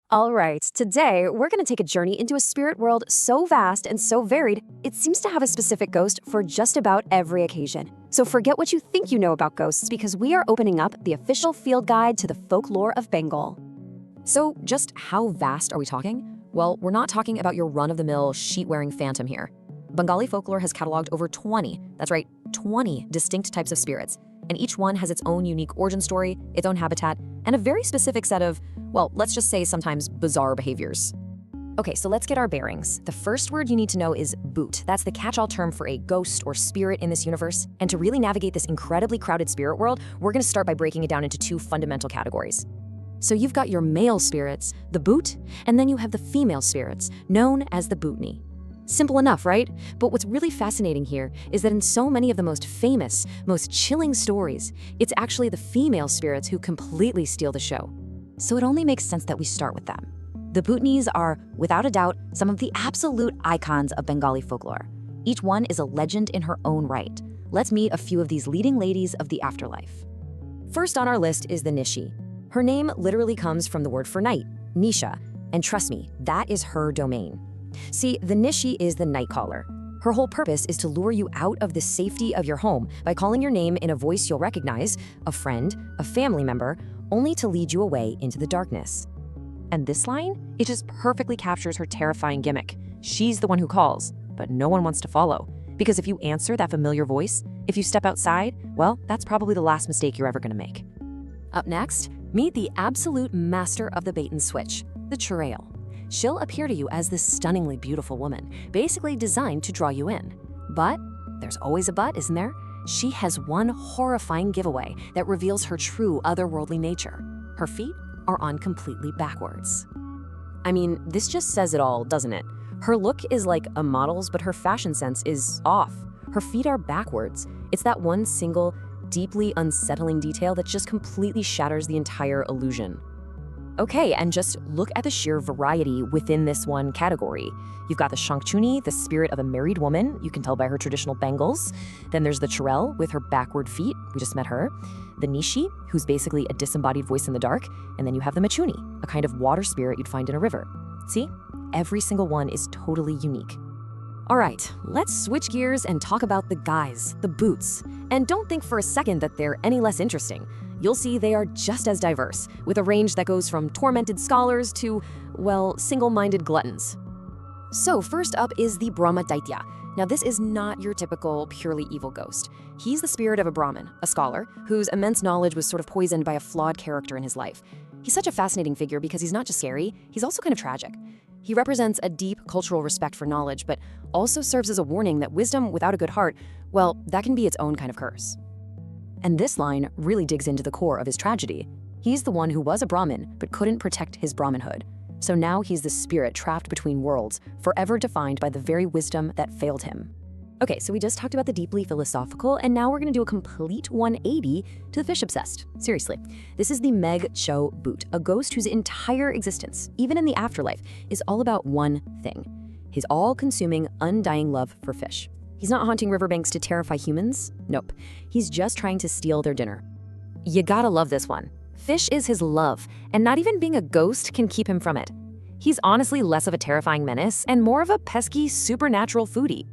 All right, today we're going to take a journey into a spirit world so vast and so varied, it seems to have a specific ghost for just about every occasion. So forget what you think you know about ghosts because we are opening up the official field guide to the folklore of Bengal. So just how vast are we talking? Well, we're not talking about your run-of-the-mill sheet-wearing phantom here. Bengali folklore has cataloged over 20, that's right, 20 distinct types of spirits, and each one has its own unique origin story, its own habitat, and a very specific set of, well, let's just say sometimes bizarre behaviors. Okay, so let's get our bearings. The first word you need to know is boot. That's the catch-all term for a ghost or spirit in this universe. And to really navigate this incredibly crowded spirit world, we're going to start by breaking it down into two fundamental categories. So you've got your male spirits, the boot, and then you have the female spirits, known as the bootni. Simple enough, right? But what's really fascinating here is that in so many of the most famous, most chilling stories, it's actually the female spirits who completely steal the show. So it only makes sense that we start with them. The bootnis are, without a doubt, some of the absolute icons of Bengali folklore. Each one is a legend in her own right. Let's meet a few of these leading ladies of the afterlife. First on our list is the Nishi. Her name literally comes from the word for night, Nisha, and trust me, that is her domain. See, the Nishi is the night caller. Her whole purpose is to lure you out of the safety of your home by calling your name in a voice you'll recognize, a friend, a family member, only to lead you away into the darkness. And this line, it just perfectly captures her terrifying gimmick. She's the one who calls, but no one wants to follow. Because if you answer that familiar voice, if you step outside, well, that's probably the last mistake you're ever gonna make. Up next, meet the absolute master of the bait and switch, the churel. She'll appear to you as this stunningly beautiful woman, basically designed to draw you in. But there's always a but, isn't there? She has one horrifying giveaway that reveals her true otherworldly nature. Her feet are on completely backwards. I mean, this just says it all, doesn't it? Her look is like a model's, but her fashion sense is off. Her feet are backwards. It's that one single, deeply unsettling detail that just completely shatters the entire illusion. Okay, and just look at the sheer variety within this one category. You've got the Shankchuni, the spirit of a married woman, you can tell by her traditional bangles. Then there's the churel with her backward feet, we just met her. The Nishi, who's basically a disembodied voice in the dark. And then you have the Machuni, a kind of water spirit you'd find in a river. See? Every single one is totally unique. All right, let's switch gears and talk about the guys, the boots. And don't think for a second that they're any less interesting. You'll see they are just as diverse, with a range that goes from tormented scholars to, well, single-minded gluttons. So first up is the Brahma Daitya. Now this is not your typical purely evil ghost. He's the spirit of a Brahmin, a scholar, whose immense knowledge was sort of poisoned by a flawed character in his life. He's such a fascinating figure because he's not just scary, he's also kind of tragic. He represents a deep cultural respect for knowledge, but also serves as a warning that wisdom without a good heart, well, that can be its own kind of curse. And this line really digs into the core of his tragedy. He's the one who was a Brahmin, but couldn't protect his Brahmanhood. So now he's the spirit trapped between worlds, forever defined by the very wisdom that failed him. Okay, so we just talked about the deeply philosophical, and now we're gonna do a complete 180 to the fish-obsessed. Seriously, this is the Meg Cho Boot, a ghost whose entire existence, even in the afterlife, is all about one thing: his all-consuming, undying love for fish. He's not haunting riverbanks to terrify humans. Nope. He's just trying to steal their dinner. You gotta love this one. Fish is his love, and not even being a ghost can keep him from it. He's honestly less of a terrifying menace and more of a pesky, supernatural foodie.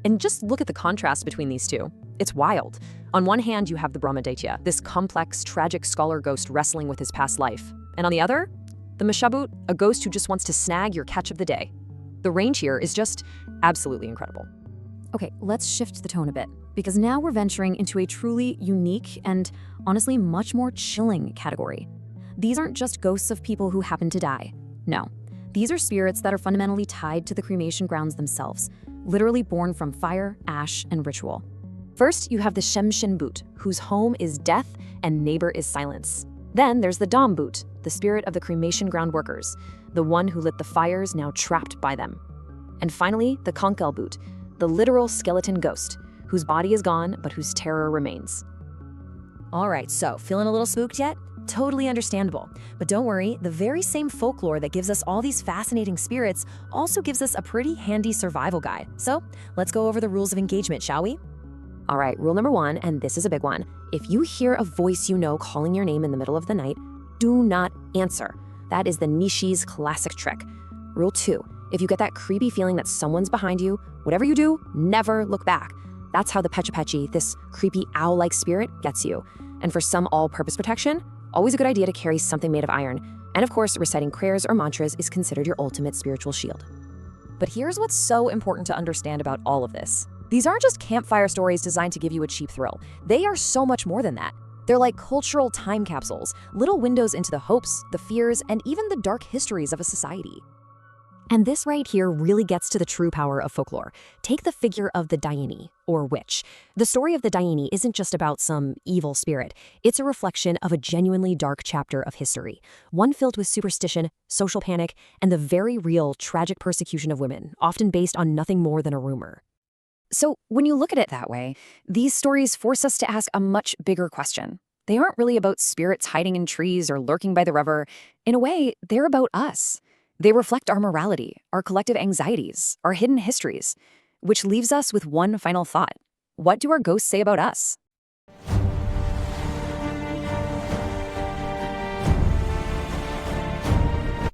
And just look at the contrast between these two. It's wild. On one hand, you have the Brahmadaitya, this complex, tragic scholar ghost wrestling with his past life. And on the other, the Mashabut, a ghost who just wants to snag your catch of the day. The range here is just absolutely incredible. Okay, let's shift the tone a bit, because now we're venturing into a truly unique and honestly much more chilling category. These aren't just ghosts of people who happen to die. No, these are spirits that are fundamentally tied to the cremation grounds themselves, literally born from fire, ash, and ritual. First, you have the Shemshin Boot, whose home is death and neighbor is silence. Then there's the Dam Boot, the spirit of the cremation ground workers, the one who lit the fires now trapped by them. And finally, the Konkel Boot, the literal skeleton ghost, whose body is gone but whose terror remains. All right, so feeling a little spooked yet? Totally understandable. But don't worry, the very same folklore that gives us all these fascinating spirits also gives us a pretty handy survival guide. So let's go over the rules of engagement, shall we? All right, rule number 1, and this is a big one. If you hear a voice you know calling your name in the middle of the night, do not answer. That is the Nishi's classic trick. Rule 2, if you get that creepy feeling that someone's behind you, whatever you do, never look back. That's how the Pechapechi, this creepy owl-like spirit, gets you. And for some all-purpose protection, always a good idea to carry something made of iron. And of course, reciting prayers or mantras is considered your ultimate spiritual shield. But here's what's so important to understand about all of this. These aren't just campfire stories designed to give you a cheap thrill. They are so much more than that. They're like cultural time capsules, little windows into the hopes, the fears, and even the dark histories of a society. And this right here really gets to the true power of folklore. Take the figure of the Dayini, or witch. The story of the Dayini isn't just about some evil spirit. It's a reflection of a genuinely dark chapter of history, one filled with superstition, social panic, and the very real tragic persecution of women, often based on nothing more than a rumor. So when you look at it that way, these stories force us to ask a much bigger question. They aren't really about spirits hiding in trees or lurking by the river. In a way, they're about us. They reflect our morality, our collective anxieties, our hidden histories, which leaves us with one final thought. What do our ghosts say about us?